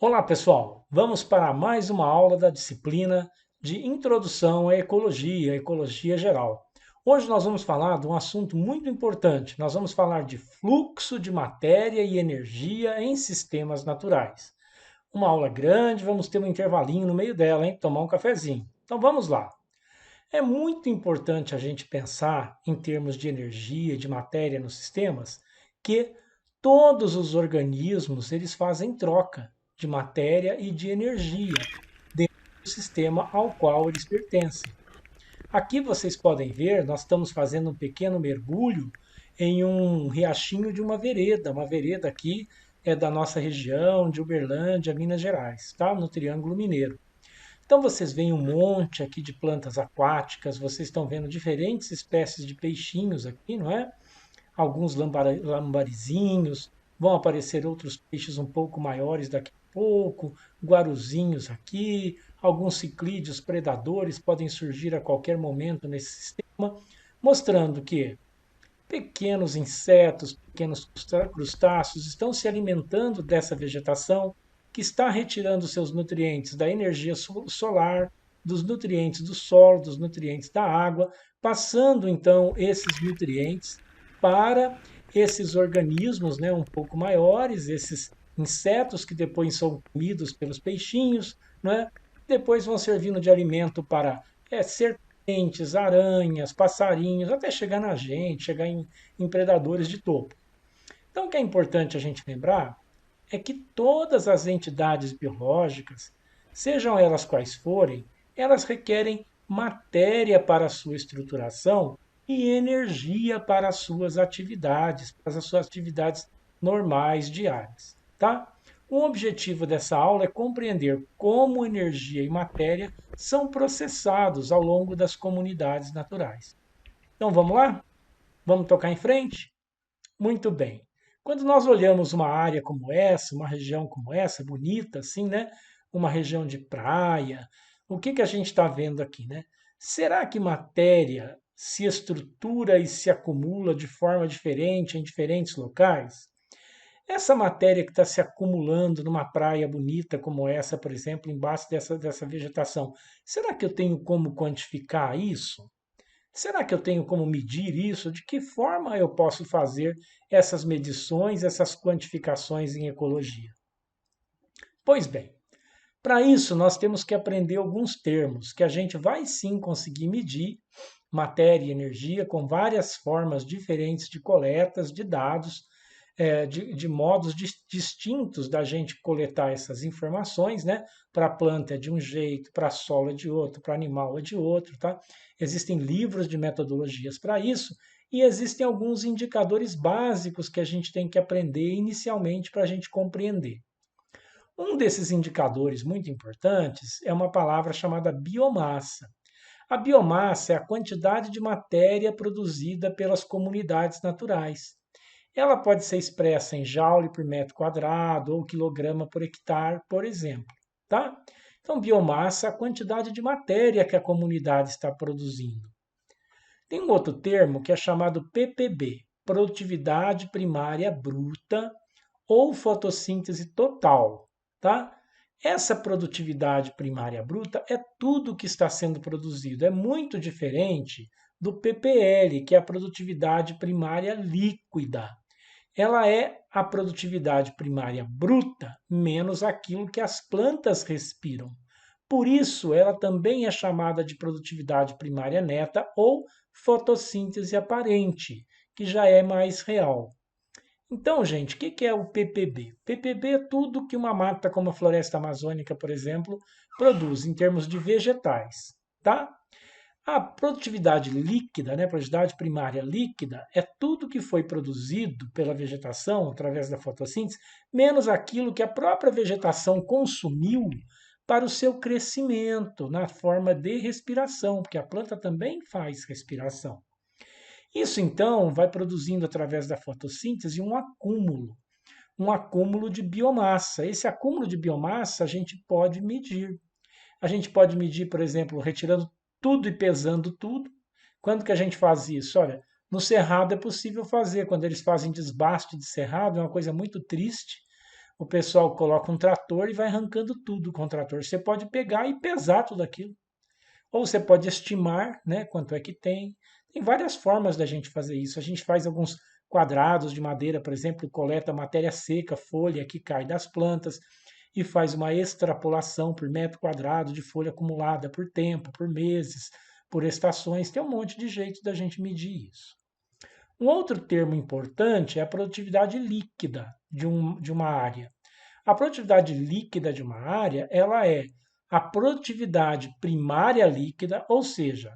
Olá, pessoal! Vamos para mais uma aula da disciplina de Introdução à Ecologia Geral. Hoje nós vamos falar de um assunto muito importante. Nós vamos falar de fluxo de matéria e energia em sistemas naturais. Uma aula grande, vamos ter um intervalinho no meio dela, hein? Tomar um cafezinho. Então vamos lá. É muito importante a gente pensar em termos de energia, de matéria nos sistemas, que todos os organismos eles fazem troca de matéria e de energia dentro do sistema ao qual eles pertencem. Aqui vocês podem ver, nós estamos fazendo um pequeno mergulho em um riachinho de uma vereda aqui é da nossa região de Uberlândia, Minas Gerais, tá? No Triângulo Mineiro. Então vocês veem um monte aqui de plantas aquáticas, vocês estão vendo diferentes espécies de peixinhos aqui, não é? Alguns lambarizinhos, vão aparecer outros peixes um pouco maiores daqui a pouco, guaruzinhos aqui, alguns ciclídeos predadores podem surgir a qualquer momento nesse sistema, mostrando que pequenos insetos, pequenos crustáceos estão se alimentando dessa vegetação que está retirando seus nutrientes da energia solar, dos nutrientes do solo, dos nutrientes da água, passando então esses nutrientes para esses organismos, né, um pouco maiores, esses insetos que depois são comidos pelos peixinhos, né, depois vão servindo de alimento para serpentes, aranhas, passarinhos, até chegar na gente, chegar em predadores de topo. Então, o que é importante a gente lembrar é que todas as entidades biológicas, sejam elas quais forem, elas requerem matéria para a sua estruturação e energia para as suas atividades normais diárias, tá? O objetivo dessa aula é compreender como energia e matéria são processados ao longo das comunidades naturais. Então vamos lá? Vamos tocar em frente? Muito bem. Quando nós olhamos uma área como essa, uma região como essa, bonita assim, né? Uma região de praia, o que a gente está vendo aqui, né? Será que matéria se estrutura e se acumula de forma diferente em diferentes locais? Essa matéria que está se acumulando numa praia bonita como essa, por exemplo, embaixo dessa vegetação, será que eu tenho como quantificar isso? Será que eu tenho como medir isso? De que forma eu posso fazer essas medições, essas quantificações em ecologia? Pois bem, para isso nós temos que aprender alguns termos que a gente vai sim conseguir medir matéria e energia com várias formas diferentes de coletas de dados, de modos distintos da gente coletar essas informações, né? Para a planta é de um jeito, para a solo é de outro, para animal é de outro, tá? Existem livros de metodologias para isso e existem alguns indicadores básicos que a gente tem que aprender inicialmente para a gente compreender. Um desses indicadores muito importantes é uma palavra chamada biomassa. A biomassa é a quantidade de matéria produzida pelas comunidades naturais. Ela pode ser expressa em joule por metro quadrado ou quilograma por hectare, por exemplo, tá? Então, biomassa é a quantidade de matéria que a comunidade está produzindo. Tem um outro termo que é chamado PPB, produtividade primária bruta ou fotossíntese total, tá? Essa produtividade primária bruta é tudo que está sendo produzido. É muito diferente do PPL, que é a produtividade primária líquida. Ela é a produtividade primária bruta menos aquilo que as plantas respiram. Por isso, ela também é chamada de produtividade primária neta ou fotossíntese aparente, que já é mais real. Então, gente, o que é o PPB? PPB é tudo que uma mata como a floresta amazônica, por exemplo, produz em termos de vegetais, tá? A produtividade líquida, né, produtividade primária líquida, é tudo que foi produzido pela vegetação através da fotossíntese, menos aquilo que a própria vegetação consumiu para o seu crescimento na forma de respiração, porque a planta também faz respiração. Isso então vai produzindo através da fotossíntese um acúmulo de biomassa. Esse acúmulo de biomassa a gente pode medir. A gente pode medir, por exemplo, retirando tudo e pesando tudo. Quando que a gente faz isso? Olha, no cerrado é possível fazer, quando eles fazem desbaste de cerrado, é uma coisa muito triste. o pessoal coloca um trator e vai arrancando tudo com o trator. Você pode pegar e pesar tudo aquilo. Ou você pode estimar, né, quanto é que tem. Tem várias formas da gente fazer isso. A gente faz alguns quadrados de madeira, por exemplo, coleta matéria seca, folha que cai das plantas e faz uma extrapolação por metro quadrado de folha acumulada por tempo, por meses, por estações. Tem um monte de jeito da gente medir isso. Um outro termo importante é a produtividade líquida de uma área. A produtividade líquida de uma área, ela é a produtividade primária líquida, ou seja,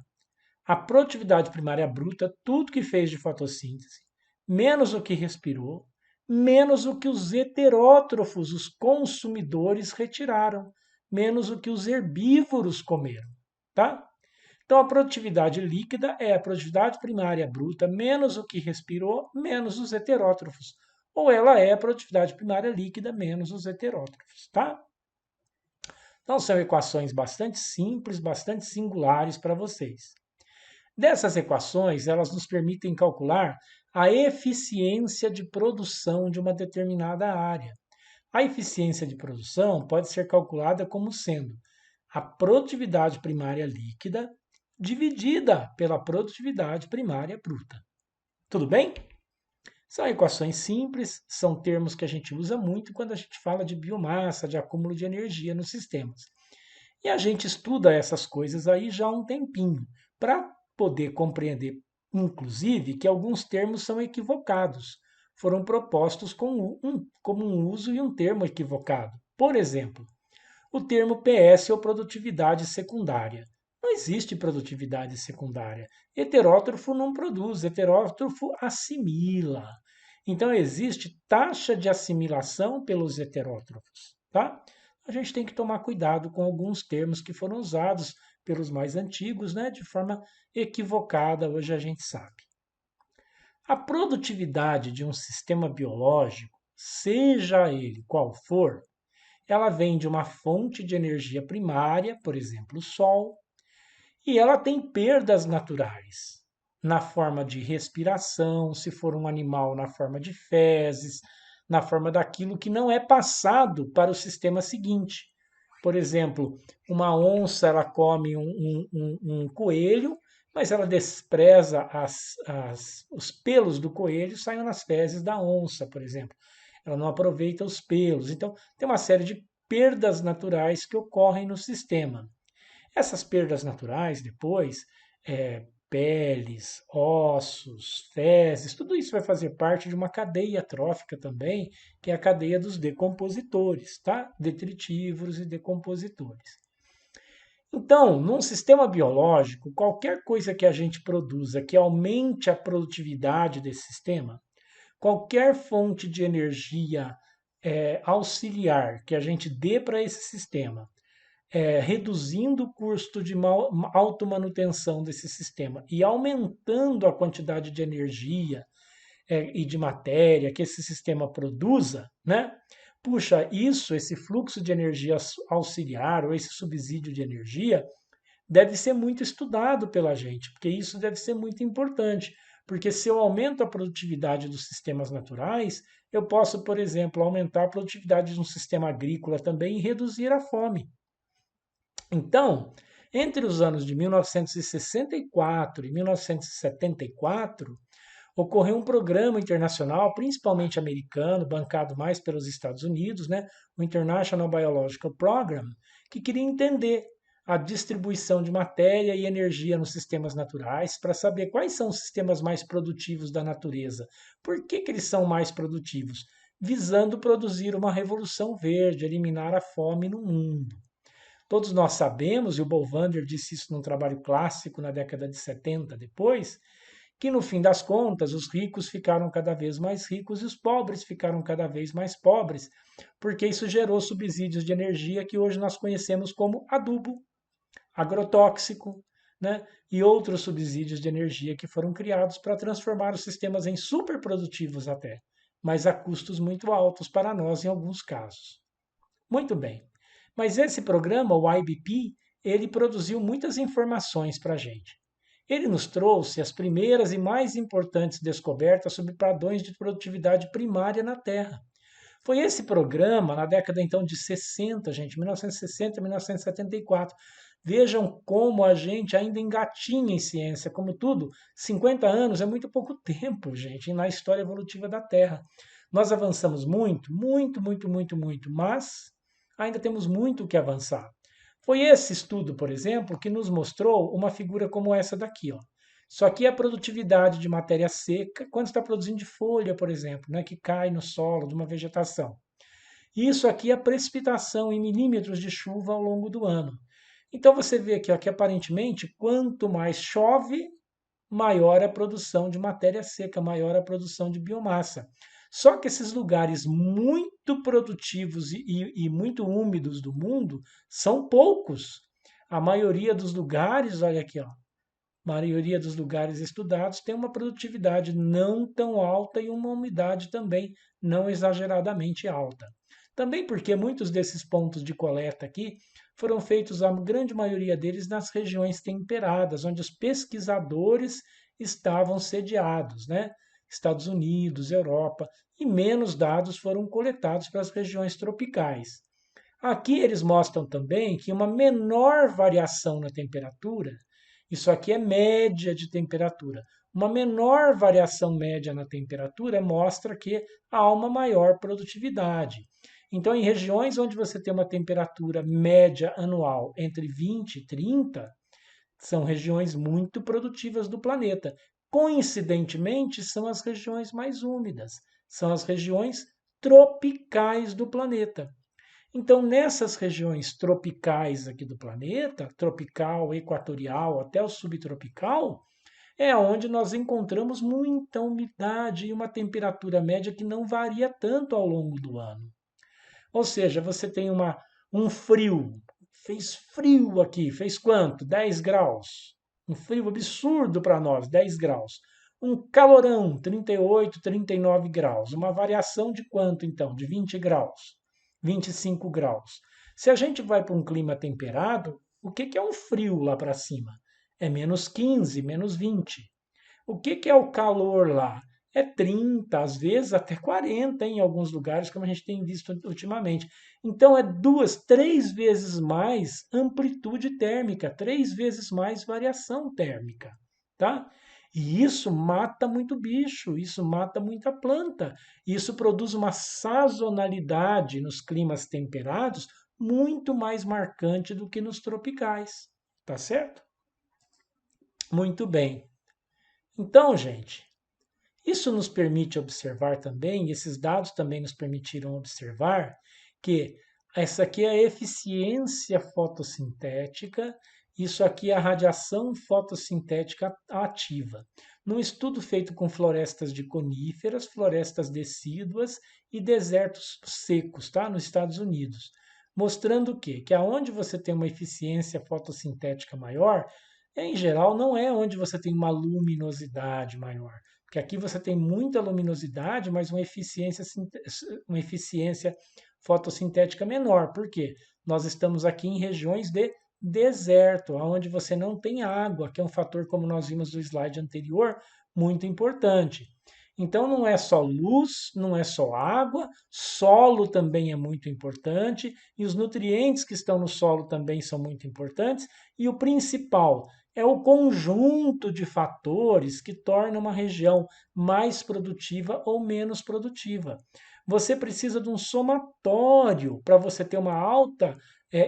a produtividade primária bruta, tudo que fez de fotossíntese, menos o que respirou, menos o que os heterótrofos, os consumidores, retiraram, menos o que os herbívoros comeram, tá? Então, a produtividade líquida é a produtividade primária bruta menos o que respirou, menos os heterótrofos. Ou ela é a produtividade primária líquida menos os heterótrofos, tá? Então, são equações bastante simples, bastante singulares para vocês. Dessas equações, elas nos permitem calcular a eficiência de produção de uma determinada área. A eficiência de produção pode ser calculada como sendo a produtividade primária líquida dividida pela produtividade primária bruta. Tudo bem? São equações simples, são termos que a gente usa muito quando a gente fala de biomassa, de acúmulo de energia nos sistemas. E a gente estuda essas coisas aí já há um tempinho, para poder compreender, inclusive, que alguns termos são equivocados. Foram propostos como um uso e um termo equivocado. Por exemplo, o termo PS ou produtividade secundária. Não existe produtividade secundária. Heterótrofo não produz, heterótrofo assimila. Então existe taxa de assimilação pelos heterótrofos, tá? A gente tem que tomar cuidado com alguns termos que foram usados pelos mais antigos, né, de forma equivocada, hoje a gente sabe. A produtividade de um sistema biológico, seja ele qual for, ela vem de uma fonte de energia primária, por exemplo, o Sol, e ela tem perdas naturais, na forma de respiração, se for um animal, na forma de fezes, na forma daquilo que não é passado para o sistema seguinte. Por exemplo, uma onça ela come um coelho, mas ela despreza os pelos do coelho saem nas fezes da onça, por exemplo. Ela não aproveita os pelos. Então, tem uma série de perdas naturais que ocorrem no sistema. Essas perdas naturais, depois, peles, ossos, fezes, tudo isso vai fazer parte de uma cadeia trófica também, que é a cadeia dos decompositores, tá? Detritívoros e decompositores. Então, num sistema biológico, qualquer coisa que a gente produza que aumente a produtividade desse sistema, qualquer fonte de energia auxiliar que a gente dê para esse sistema, reduzindo o custo de automanutenção desse sistema e aumentando a quantidade de energia e de matéria que esse sistema produza, né? Puxa, esse fluxo de energia auxiliar ou esse subsídio de energia deve ser muito estudado pela gente, porque isso deve ser muito importante. Porque se eu aumento a produtividade dos sistemas naturais, eu posso, por exemplo, aumentar a produtividade de um sistema agrícola também e reduzir a fome. Então, entre os anos de 1964 e 1974, ocorreu um programa internacional, principalmente americano, bancado mais pelos Estados Unidos, né, o International Biological Program, que queria entender a distribuição de matéria e energia nos sistemas naturais para saber quais são os sistemas mais produtivos da natureza. Por que eles são mais produtivos? Visando produzir uma revolução verde, eliminar a fome no mundo. Todos nós sabemos, e o Bovvander disse isso num trabalho clássico na década de 70 depois, que no fim das contas os ricos ficaram cada vez mais ricos e os pobres ficaram cada vez mais pobres, porque isso gerou subsídios de energia que hoje nós conhecemos como adubo, agrotóxico, né? E outros subsídios de energia que foram criados para transformar os sistemas em superprodutivos até, mas a custos muito altos para nós em alguns casos. Muito bem. Mas esse programa, o IBP, ele produziu muitas informações para a gente. Ele nos trouxe as primeiras e mais importantes descobertas sobre padrões de produtividade primária na Terra. Foi esse programa, na década então de 60, gente, 1960, 1974. Vejam como a gente ainda engatinha em ciência, como tudo, 50 anos é muito pouco tempo, gente, na história evolutiva da Terra. Nós avançamos muito, muito, muito, muito, muito, mas ainda temos muito o que avançar. Foi esse estudo, por exemplo, que nos mostrou uma figura como essa daqui, ó. Isso aqui é a produtividade de matéria seca quando está produzindo de folha, por exemplo, né, que cai no solo de uma vegetação. Isso aqui é a precipitação em milímetros de chuva ao longo do ano. Então você vê aqui ó, que aparentemente, quanto mais chove, maior a produção de matéria seca, maior a produção de biomassa. Só que esses lugares muito produtivos e muito úmidos do mundo são poucos. A maioria dos lugares, olha aqui, ó, a maioria dos lugares estudados tem uma produtividade não tão alta e uma umidade também não exageradamente alta. Também porque muitos desses pontos de coleta aqui foram feitos, a grande maioria deles, nas regiões temperadas, onde os pesquisadores estavam sediados, né? Estados Unidos, Europa, e menos dados foram coletados para as regiões tropicais. Aqui eles mostram também que uma menor variação na temperatura, isso aqui é média de temperatura, uma menor variação média na temperatura mostra que há uma maior produtividade. Então, em regiões onde você tem uma temperatura média anual entre 20 e 30, são regiões muito produtivas do planeta. Coincidentemente, são as regiões mais úmidas, são as regiões tropicais do planeta. Então, nessas regiões tropicais aqui do planeta, tropical, equatorial, até o subtropical, é onde nós encontramos muita umidade e uma temperatura média que não varia tanto ao longo do ano. Ou seja, você tem um frio, fez frio aqui, fez quanto? 10 graus. Um frio absurdo para nós, 10 graus. Um calorão, 38, 39 graus. Uma variação de quanto então? De 20 graus, 25 graus. Se a gente vai para um clima temperado, o que é um frio lá para cima? É menos 15, menos 20. O que é o calor lá? É 30, às vezes até 40 em alguns lugares, como a gente tem visto ultimamente. Então é duas, três vezes mais amplitude térmica, três vezes mais variação térmica, tá? E isso mata muito bicho, isso mata muita planta, isso produz uma sazonalidade nos climas temperados muito mais marcante do que nos tropicais, tá certo? Muito bem. Então, gente, isso nos permite observar também, e esses dados também nos permitiram observar, que essa aqui é a eficiência fotossintética, isso aqui é a radiação fotossintética ativa. Num estudo feito com florestas de coníferas, florestas decíduas e desertos secos, tá? Nos Estados Unidos. Mostrando o quê? Que aonde você tem uma eficiência fotossintética maior, em geral, não é onde você tem uma luminosidade maior. Porque aqui você tem muita luminosidade, mas uma eficiência fotossintética menor. Por quê? Nós estamos aqui em regiões de deserto, onde você não tem água, que é um fator, como nós vimos no slide anterior, muito importante. Então não é só luz, não é só água, solo também é muito importante, e os nutrientes que estão no solo também são muito importantes, e o principal é o conjunto de fatores que torna uma região mais produtiva ou menos produtiva. Você precisa de um somatório para você ter uma alta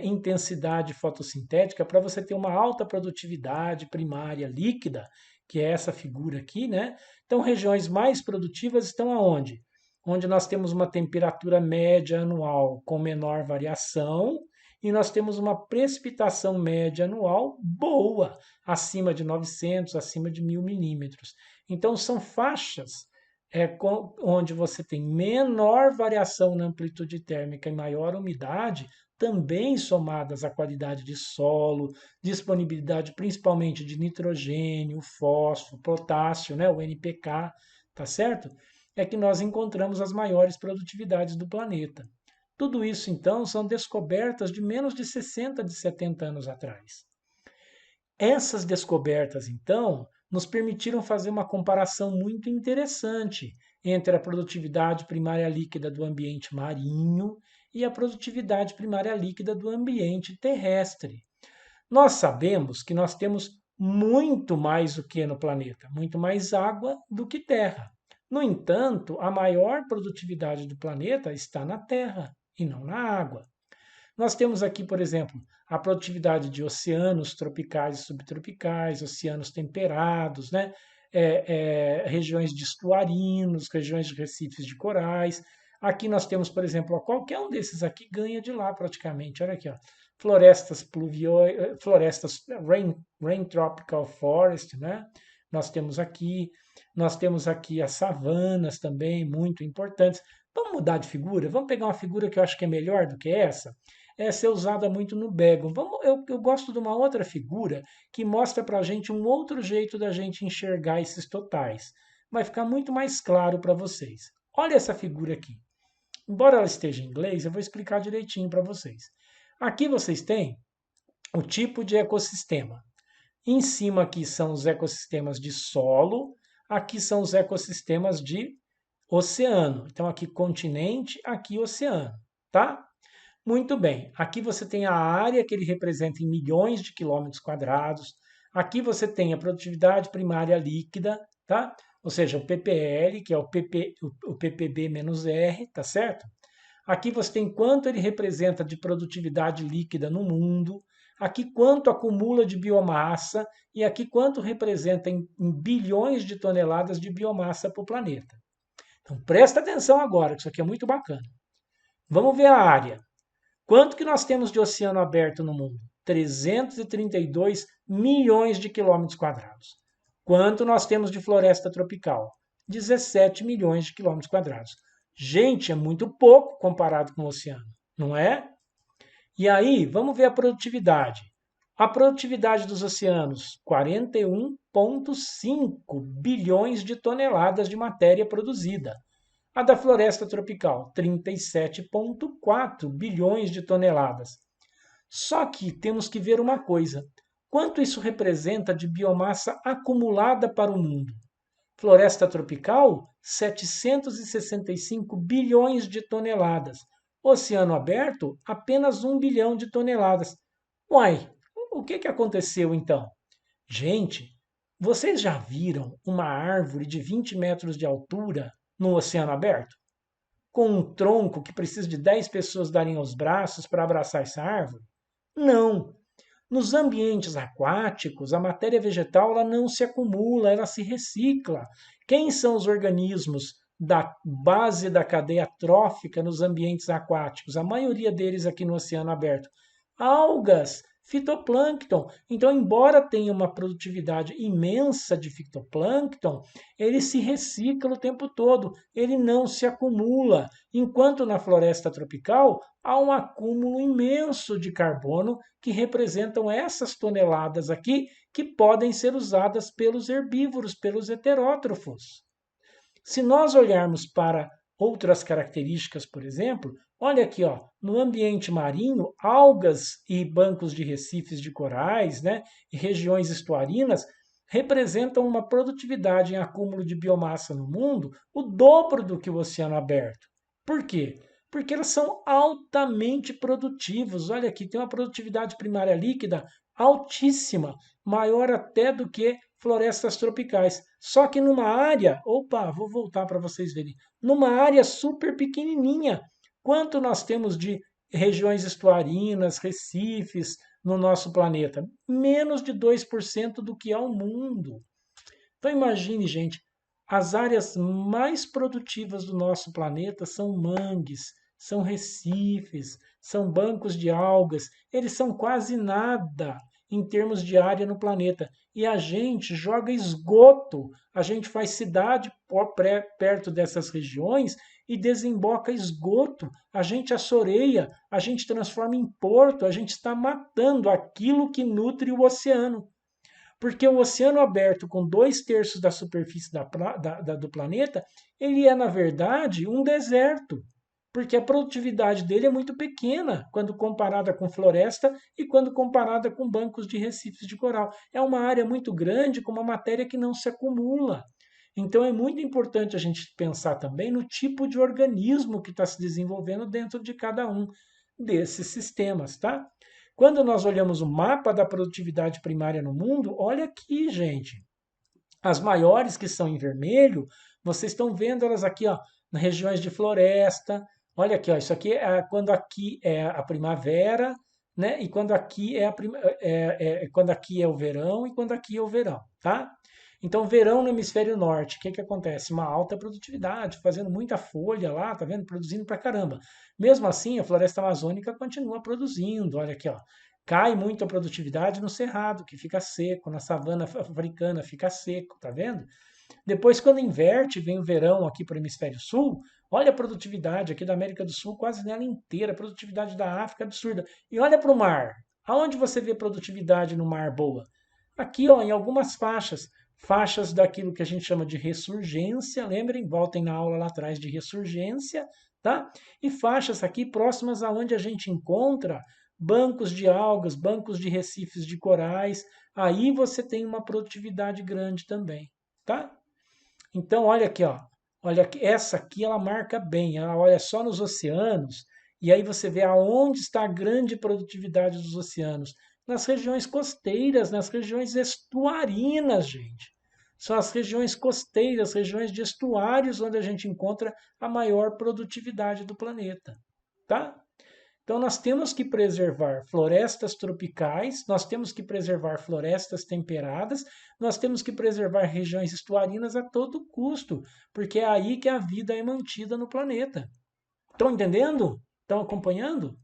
intensidade fotossintética, para você ter uma alta produtividade primária líquida, que é essa figura aqui, né? Então, regiões mais produtivas estão aonde? Onde nós temos uma temperatura média anual com menor variação e nós temos uma precipitação média anual boa, acima de 900, acima de 1000 milímetros. Então, são faixas onde você tem menor variação na amplitude térmica e maior umidade, também somadas à qualidade de solo, disponibilidade principalmente de nitrogênio, fósforo, potássio, né, o NPK, tá certo? É que nós encontramos as maiores produtividades do planeta. Tudo isso, então, são descobertas de menos de 60, de 70 anos atrás. Essas descobertas, então, nos permitiram fazer uma comparação muito interessante entre a produtividade primária líquida do ambiente marinho e a produtividade primária líquida do ambiente terrestre. Nós sabemos que nós temos muito mais o que no planeta, muito mais água do que terra. No entanto, a maior produtividade do planeta está na terra e não na água. Nós temos aqui, por exemplo, a produtividade de oceanos tropicais e subtropicais, oceanos temperados, né? Regiões de estuarinos, regiões de recifes de corais. Aqui nós temos, por exemplo, qualquer um desses aqui ganha de lá praticamente. Olha aqui, ó, florestas pluviais, florestas rain tropical forest, né? Nós temos aqui as savanas também, muito importantes. Vamos mudar de figura? Vamos pegar uma figura que eu acho que é melhor do que essa? Essa é usada muito no Begon. Eu gosto de uma outra figura que mostra para a gente um outro jeito da gente enxergar esses totais. Vai ficar muito mais claro para vocês. Olha essa figura aqui. Embora ela esteja em inglês, eu vou explicar direitinho para vocês. Aqui vocês têm o tipo de ecossistema. Em cima aqui são os ecossistemas de solo, aqui são os ecossistemas de oceano. Então aqui continente, aqui oceano, tá? Muito bem. Aqui você tem a área que ele representa em milhões de quilômetros quadrados. Aqui você tem a produtividade primária líquida, tá? Ou seja, o ppl, que é o ppb menos R, tá certo? Aqui você tem quanto ele representa de produtividade líquida no mundo. Aqui quanto acumula de biomassa e aqui quanto representa em bilhões de toneladas de biomassa para o planeta. Então presta atenção agora, que isso aqui é muito bacana. Vamos ver a área. Quanto que nós temos de oceano aberto no mundo? 332 milhões de quilômetros quadrados. Quanto nós temos de floresta tropical? 17 milhões de quilômetros quadrados. Gente, é muito pouco comparado com o oceano, não é? E aí, vamos ver a produtividade. A produtividade dos oceanos, 41,5 bilhões de toneladas de matéria produzida. A da floresta tropical, 37,4 bilhões de toneladas. Só que temos que ver uma coisa. Quanto isso representa de biomassa acumulada para o mundo? Floresta tropical, 765 bilhões de toneladas. Oceano aberto, apenas 1 bilhão de toneladas. Uai, o que aconteceu então? Gente, vocês já viram uma árvore de 20 metros de altura no oceano aberto? Com um tronco que precisa de 10 pessoas darem os braços para abraçar essa árvore? Não. Nos ambientes aquáticos, a matéria vegetal ela não se acumula, ela se recicla. Quem são os organismos da base da cadeia trófica nos ambientes aquáticos? A maioria deles aqui no oceano aberto. Algas, fitoplâncton. Então, embora tenha uma produtividade imensa de fitoplâncton, ele se recicla o tempo todo, ele não se acumula. Enquanto na floresta tropical há um acúmulo imenso de carbono que representam essas toneladas aqui que podem ser usadas pelos herbívoros, pelos heterótrofos. Se nós olharmos para outras características, por exemplo, olha aqui, ó, no ambiente marinho, algas e bancos de recifes de corais, né, e regiões estuarinas representam uma produtividade em acúmulo de biomassa no mundo o dobro do que o oceano aberto. Por quê? Porque elas são altamente produtivos. Olha aqui, tem uma produtividade primária líquida altíssima, maior até do que florestas tropicais. Só que numa área, opa, vou voltar para vocês verem, numa área super pequenininha. Quanto nós temos de regiões estuarinas, recifes no nosso planeta? Menos de 2% do que é o mundo. Então imagine, gente, as áreas mais produtivas do nosso planeta são mangues, são recifes, são bancos de algas. Eles são quase nada em termos de área no planeta. E a gente joga esgoto, a gente faz cidade perto dessas regiões e desemboca esgoto, a gente assoreia, a gente transforma em porto, a gente está matando aquilo que nutre o oceano. Porque o oceano aberto, com 2/3 da superfície do planeta, ele é, na verdade, um deserto. Porque a produtividade dele é muito pequena quando comparada com floresta e quando comparada com bancos de recifes de coral. É uma área muito grande com uma matéria que não se acumula. Então é muito importante a gente pensar também no tipo de organismo que está se desenvolvendo dentro de cada um desses sistemas, tá? Quando nós olhamos o mapa da produtividade primária no mundo, olha aqui, gente. As maiores que são em vermelho, vocês estão vendo elas aqui, ó, nas regiões de floresta. Olha aqui, ó, isso aqui é quando aqui é a primavera, né? E quando aqui quando aqui é o verão e quando aqui é o verão, tá? Então, verão no hemisfério norte, o que que acontece? Uma alta produtividade, fazendo muita folha lá, tá vendo? Produzindo pra caramba. Mesmo assim, a floresta amazônica continua produzindo. Olha aqui, ó. Cai muito a produtividade no cerrado, que fica seco, na savana africana fica seco, tá vendo? Depois, quando inverte, vem o verão aqui para o hemisfério sul, olha a produtividade aqui da América do Sul, quase nela inteira, a produtividade da África absurda. E olha para o mar. Aonde você vê produtividade no mar boa? Aqui, ó, em algumas faixas. Faixas daquilo que a gente chama de ressurgência, lembrem, voltem na aula lá atrás de ressurgência, tá? E faixas aqui próximas aonde a gente encontra bancos de algas, bancos de recifes de corais. Aí você tem uma produtividade grande também, tá? Então, olha aqui, ó. Olha aqui, essa aqui ela marca bem, ela olha só nos oceanos, e aí você vê aonde está a grande produtividade dos oceanos. Nas regiões costeiras, nas regiões estuarinas, gente. São as regiões costeiras, regiões de estuários, onde a gente encontra a maior produtividade do planeta. Tá? Então, nós temos que preservar florestas tropicais, nós temos que preservar florestas temperadas, nós temos que preservar regiões estuarinas a todo custo, porque é aí que a vida é mantida no planeta. Estão entendendo? Estão acompanhando?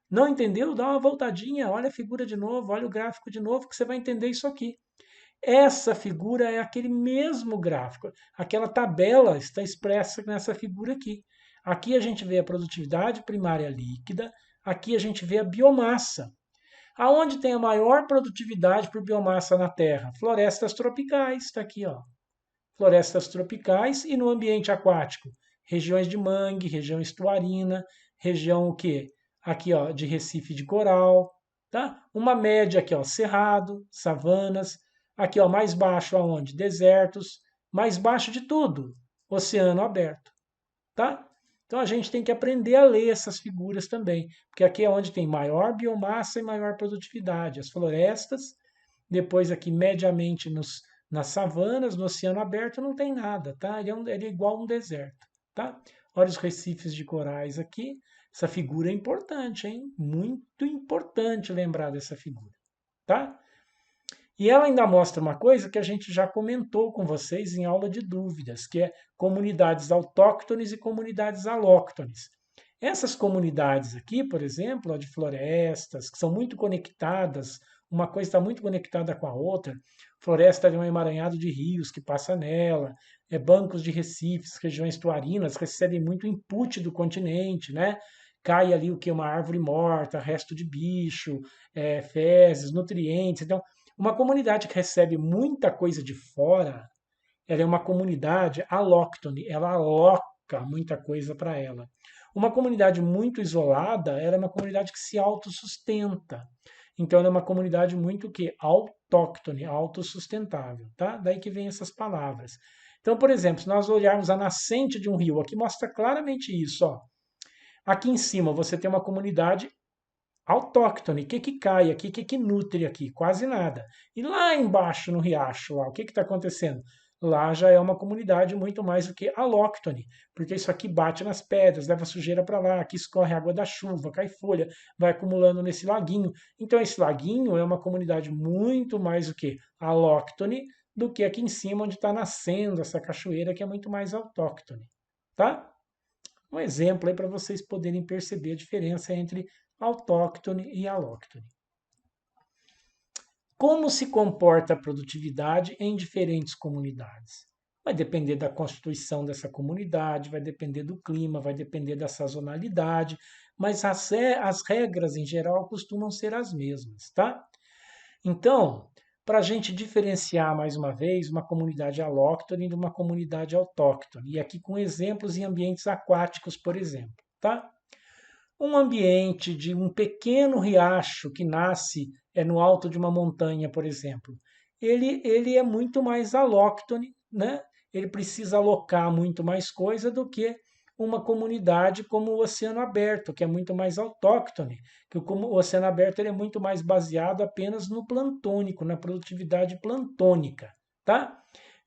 Não entendeu? Dá uma voltadinha, olha a figura de novo, olha o gráfico de novo, que você vai entender isso aqui. Essa figura é aquele mesmo gráfico, aquela tabela está expressa nessa figura aqui. Aqui a gente vê a produtividade primária líquida, aqui a gente vê a biomassa. Aonde tem a maior produtividade por biomassa na Terra? Florestas tropicais, está aqui, ó. Florestas tropicais e no ambiente aquático, regiões de mangue, região estuarina, região o quê? Aqui, ó, de recife de coral, tá? Uma média aqui, ó, cerrado, savanas, aqui, ó, mais baixo aonde? Desertos, mais baixo de tudo, oceano aberto, tá? Então a gente tem que aprender a ler essas figuras também, porque aqui é onde tem maior biomassa e maior produtividade. As florestas, depois aqui mediamente nas savanas, no oceano aberto não tem nada, tá? Ele é igual a um deserto, tá? Olha os recifes de corais aqui. Essa figura é importante, hein? Muito importante lembrar dessa figura, tá? E ela ainda mostra uma coisa que a gente já comentou com vocês em aula de dúvidas, que é comunidades autóctones e comunidades alóctones. Essas comunidades aqui, por exemplo, de florestas, que são muito conectadas, uma coisa está muito conectada com a outra. Floresta é um emaranhado de rios que passa nela, bancos de recifes, regiões tuarinas recebem muito input do continente, né? Cai ali o que? Uma árvore morta, resto de bicho, fezes, nutrientes. Então, uma comunidade que recebe muita coisa de fora, ela é uma comunidade alóctone, ela aloca muita coisa para ela. Uma comunidade muito isolada, ela é uma comunidade que se autossustenta. Então, ela é uma comunidade muito que autóctone, autossustentável, tá? Daí que vem essas palavras. Então, por exemplo, se nós olharmos a nascente de um rio, aqui mostra claramente isso, ó. Aqui em cima você tem uma comunidade autóctone. O que que cai aqui? O que que nutre aqui? Quase nada. E lá embaixo no riacho, lá, o que está acontecendo? Lá já é uma comunidade muito mais do que alóctone, porque isso aqui bate nas pedras, leva sujeira para lá, aqui escorre água da chuva, cai folha, vai acumulando nesse laguinho. Então esse laguinho é uma comunidade muito mais do que alóctone do que aqui em cima onde está nascendo essa cachoeira que é muito mais autóctone, tá? Um exemplo aí para vocês poderem perceber a diferença entre autóctone e alóctone. Como se comporta a produtividade em diferentes comunidades? Vai depender da constituição dessa comunidade, vai depender do clima, vai depender da sazonalidade, mas as regras em geral costumam ser as mesmas, tá? Então, para a gente diferenciar mais uma vez uma comunidade alóctone de uma comunidade autóctone, e aqui com exemplos em ambientes aquáticos, por exemplo, tá? Um ambiente de um pequeno riacho que nasce no alto de uma montanha, por exemplo, ele é muito mais alóctone, né? ele precisa alocar muito mais coisa do que uma comunidade como o Oceano Aberto, que é muito mais autóctone, que o Oceano Aberto ele é muito mais baseado apenas no plantônico, na produtividade plantônica, tá?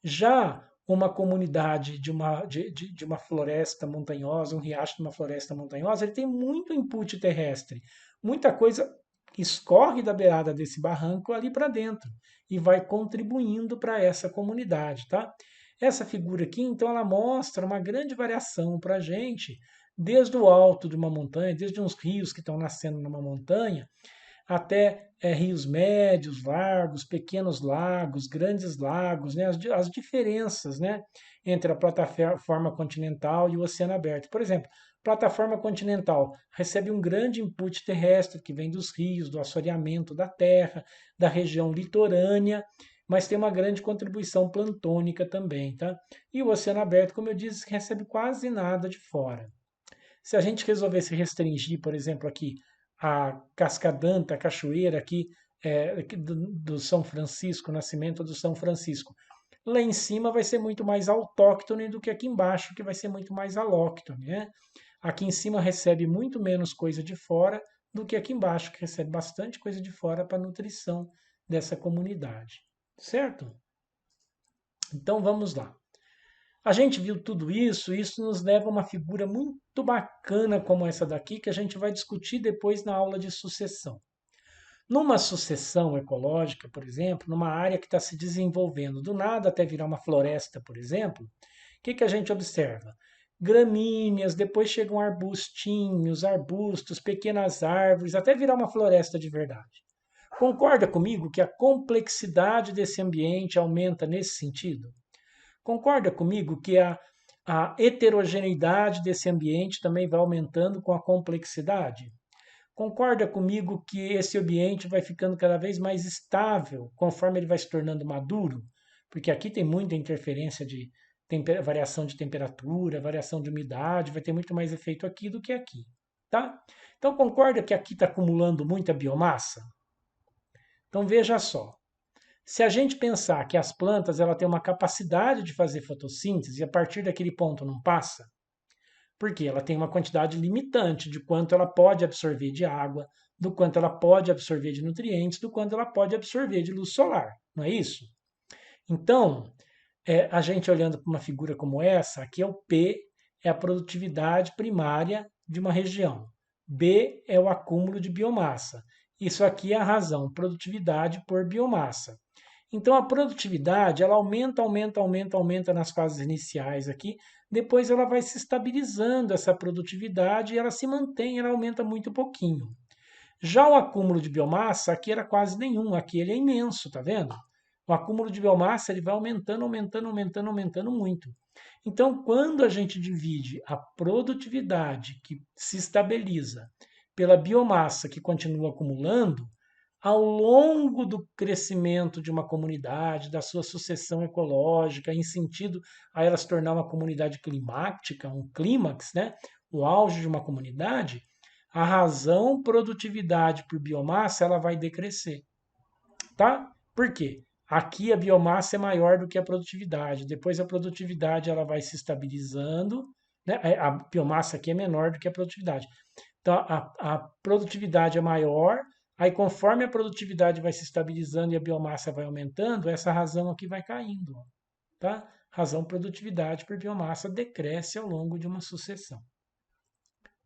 Já uma comunidade de uma floresta montanhosa, um riacho de uma floresta montanhosa, ele tem muito input terrestre. Muita coisa escorre da beirada desse barranco ali para dentro e vai contribuindo para essa comunidade, tá? Essa figura aqui, então, ela mostra uma grande variação para a gente, desde o alto de uma montanha, desde uns rios que estão nascendo numa montanha, até rios médios, largos, pequenos lagos, grandes lagos, né? As diferenças, né, entre a plataforma continental e o oceano aberto. Por exemplo, plataforma continental recebe um grande input terrestre que vem dos rios, do assoreamento da terra, da região litorânea, mas tem uma grande contribuição plantônica também, tá? E o oceano aberto, como eu disse, recebe quase nada de fora. Se a gente resolvesse restringir, por exemplo, aqui a Cascadanta, a cachoeira aqui do São Francisco, nascimento do São Francisco, lá em cima vai ser muito mais autóctone do que aqui embaixo, que vai ser muito mais alóctone, né? Aqui em cima recebe muito menos coisa de fora do que aqui embaixo, que recebe bastante coisa de fora para a nutrição dessa comunidade, certo? Então vamos lá. A gente viu tudo isso, e isso nos leva a uma figura muito bacana como essa daqui, que a gente vai discutir depois na aula de sucessão. Numa sucessão ecológica, por exemplo, numa área que está se desenvolvendo do nada até virar uma floresta, por exemplo, o que a gente observa? Gramíneas, depois chegam arbustinhos, arbustos, pequenas árvores, até virar uma floresta de verdade. Concorda comigo que a complexidade desse ambiente aumenta nesse sentido? Concorda comigo que a heterogeneidade desse ambiente também vai aumentando com a complexidade? Concorda comigo que esse ambiente vai ficando cada vez mais estável conforme ele vai se tornando maduro? Porque aqui tem muita interferência de variação de temperatura, variação de umidade, vai ter muito mais efeito aqui do que aqui, tá? Então concorda que aqui está acumulando muita biomassa? Então veja só, se a gente pensar que as plantas ela têm uma capacidade de fazer fotossíntese e a partir daquele ponto não passa, porque ela tem uma quantidade limitante de quanto ela pode absorver de água, do quanto ela pode absorver de nutrientes, do quanto ela pode absorver de luz solar, não é isso? Então, a gente olhando para uma figura como essa, aqui é o P, é a produtividade primária de uma região. B é o acúmulo de biomassa. Isso aqui é a razão, produtividade por biomassa. Então a produtividade ela aumenta, aumenta, aumenta, aumenta nas fases iniciais aqui, depois ela vai se estabilizando essa produtividade e ela se mantém, ela aumenta muito pouquinho. Já o acúmulo de biomassa aqui era quase nenhum, aqui ele é imenso, tá vendo? O acúmulo de biomassa ele vai aumentando, aumentando, aumentando, aumentando muito. Então, quando a gente divide a produtividade que se estabiliza pela biomassa que continua acumulando, ao longo do crescimento de uma comunidade, da sua sucessão ecológica, em sentido a ela se tornar uma comunidade climática, um clímax, né? O auge de uma comunidade, a razão produtividade por biomassa ela vai decrescer, tá? Por quê? Aqui a biomassa é maior do que a produtividade. Depois a produtividade ela vai se estabilizando, né? A biomassa aqui é menor do que a produtividade. Então a produtividade é maior. Aí, conforme a produtividade vai se estabilizando e a biomassa vai aumentando, essa razão aqui vai caindo, tá? Razão produtividade por biomassa decresce ao longo de uma sucessão.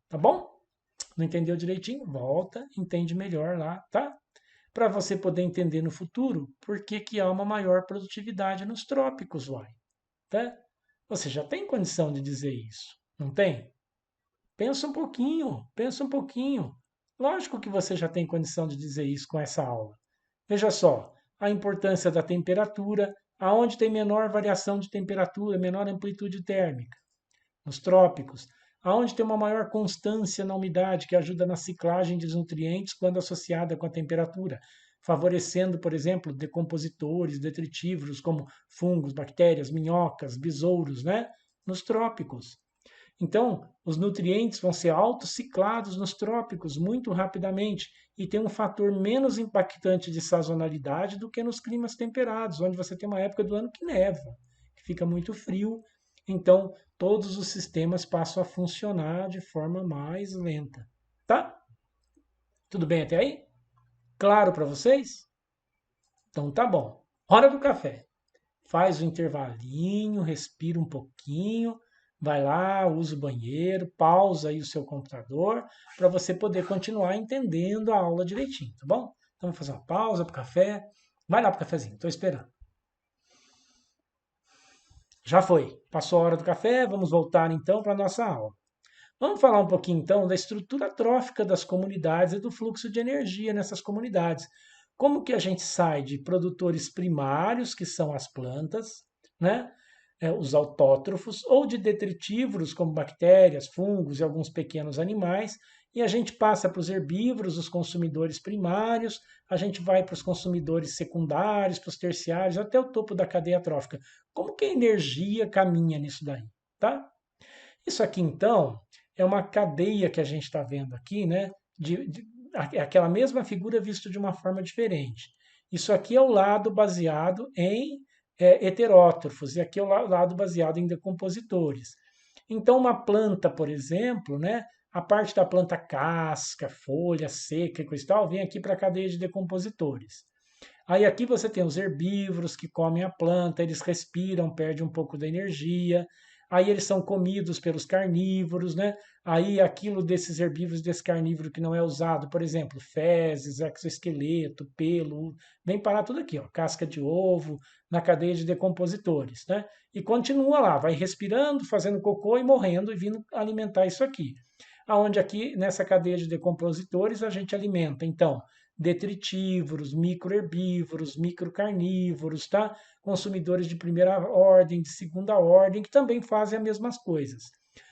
Tá bom? Não entendeu direitinho? Volta, entende melhor lá, tá? Para você poder entender no futuro por que, que há uma maior produtividade nos trópicos, uai, tá? Você já tem condição de dizer isso, não tem? Pensa um pouquinho, pensa um pouquinho. Lógico que você já tem condição de dizer isso com essa aula. Veja só, a importância da temperatura, aonde tem menor variação de temperatura, menor amplitude térmica, nos trópicos, aonde tem uma maior constância na umidade, que ajuda na ciclagem de nutrientes quando associada com a temperatura, favorecendo, por exemplo, decompositores, detritívoros como fungos, bactérias, minhocas, besouros, né? Nos trópicos. Então, os nutrientes vão ser autociclados nos trópicos muito rapidamente e tem um fator menos impactante de sazonalidade do que nos climas temperados, onde você tem uma época do ano que neva, que fica muito frio, então todos os sistemas passam a funcionar de forma mais lenta, tá? Tudo bem até aí? Claro para vocês? Então tá bom. Hora do café. Faz o intervalinho, respira um pouquinho, vai lá, usa o banheiro, pausa aí o seu computador para você poder continuar entendendo a aula direitinho, tá bom? Então vamos fazer uma pausa para o café. Vai lá para o cafezinho, estou esperando. Já foi. Passou a hora do café, vamos voltar então para a nossa aula. Vamos falar um pouquinho então da estrutura trófica das comunidades e do fluxo de energia nessas comunidades. Como que a gente sai de produtores primários, que são as plantas, né? Os autótrofos, ou de detritívoros, como bactérias, fungos e alguns pequenos animais, e a gente passa para os herbívoros, os consumidores primários, a gente vai para os consumidores secundários, para os terciários, até o topo da cadeia trófica. Como que a energia caminha nisso daí, tá? Isso aqui, então, é uma cadeia que a gente está vendo aqui, né? Aquela mesma figura vista de uma forma diferente. Isso aqui é o lado baseado em heterótrofos, e aqui é o lado baseado em decompositores. Então, uma planta, por exemplo, né? A parte da planta casca, folha seca e coisa e tal, vem aqui para a cadeia de decompositores. Aí aqui você tem os herbívoros que comem a planta, eles respiram, perdem um pouco da energia. Aí eles são comidos pelos carnívoros, né? Aí aquilo desses herbívoros, desse carnívoro que não é usado, por exemplo, fezes, exoesqueleto, pelo, vem parar tudo aqui, ó, casca de ovo, na cadeia de decompositores, né? E continua lá, vai respirando, fazendo cocô e morrendo e vindo alimentar isso aqui. Aonde aqui nessa cadeia de decompositores a gente alimenta, então, detritívoros, microherbívoros, microcarnívoros, tá? Consumidores de primeira ordem, de segunda ordem, que também fazem as mesmas coisas.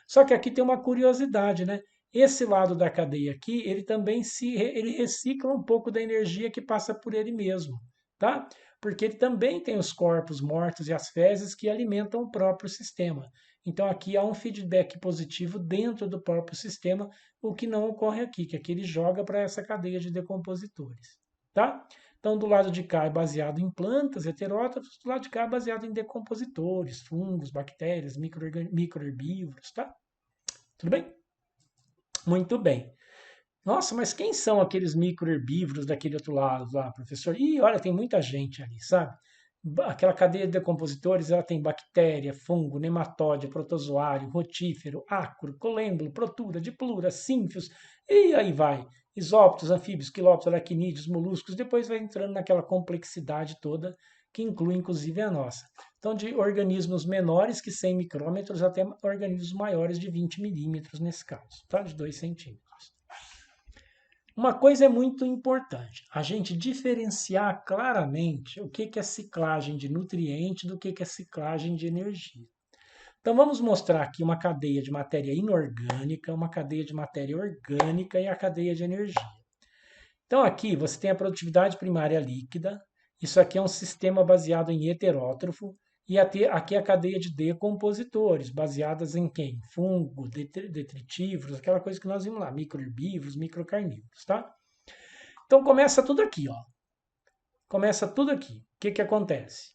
Só que aqui tem uma curiosidade, né? Esse lado da cadeia aqui, ele também ele recicla um pouco da energia que passa por ele mesmo, tá? Porque ele também tem os corpos mortos e as fezes que alimentam o próprio sistema. Então aqui há um feedback positivo dentro do próprio sistema, o que não ocorre aqui, que aqui ele joga para essa cadeia de decompositores, tá? Então, do lado de cá é baseado em plantas, heterótrofos, do lado de cá é baseado em decompositores, fungos, bactérias, microherbívoros, tá? Tudo bem? Muito bem. Nossa, mas quem são aqueles microherbívoros daquele outro lado lá, professor? Ih, olha, tem muita gente ali, sabe? Aquela cadeia de decompositores, ela tem bactéria, fungo, nematóide, protozoário, rotífero, ácaro, colêmbolo, protura, diplura, sínfios, e aí vai. Isópodos, anfíbios, quilópodos, aracnídeos, moluscos, depois vai entrando naquela complexidade toda, que inclui inclusive a nossa. Então, de organismos menores que 100 micrômetros até organismos maiores de 20 milímetros nesse caso, tá? De 2 centímetros. Uma coisa é muito importante, a gente diferenciar claramente o que é ciclagem de nutriente do que é ciclagem de energia. Então vamos mostrar aqui uma cadeia de matéria inorgânica, uma cadeia de matéria orgânica e a cadeia de energia. Então aqui você tem a produtividade primária líquida, isso aqui é um sistema baseado em heterótrofo, e aqui a cadeia de decompositores, baseadas em quem? Fungo, detritívoros, aquela coisa que nós vimos lá, microherbívoros, microcarnívoros, tá? Então começa tudo aqui, ó. Começa tudo aqui. O que acontece?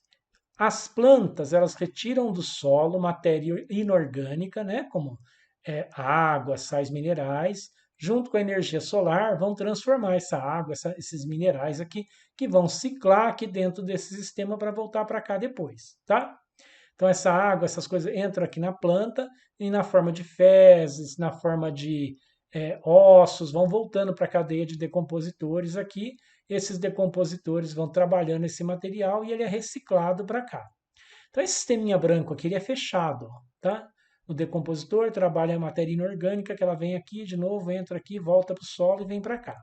As plantas, elas retiram do solo matéria inorgânica, né, como água, sais minerais, junto com a energia solar, vão transformar essa água, esses minerais aqui, que vão ciclar aqui dentro desse sistema para voltar para cá depois, tá? Então essa água, essas coisas entram aqui na planta e na forma de fezes, na forma de ossos, vão voltando para a cadeia de decompositores aqui. Esses decompositores vão trabalhando esse material e ele é reciclado para cá. Então esse sisteminha branco aqui ele é fechado, tá? O decompositor trabalha a matéria inorgânica, que ela vem aqui de novo, entra aqui, volta para o solo e vem para cá.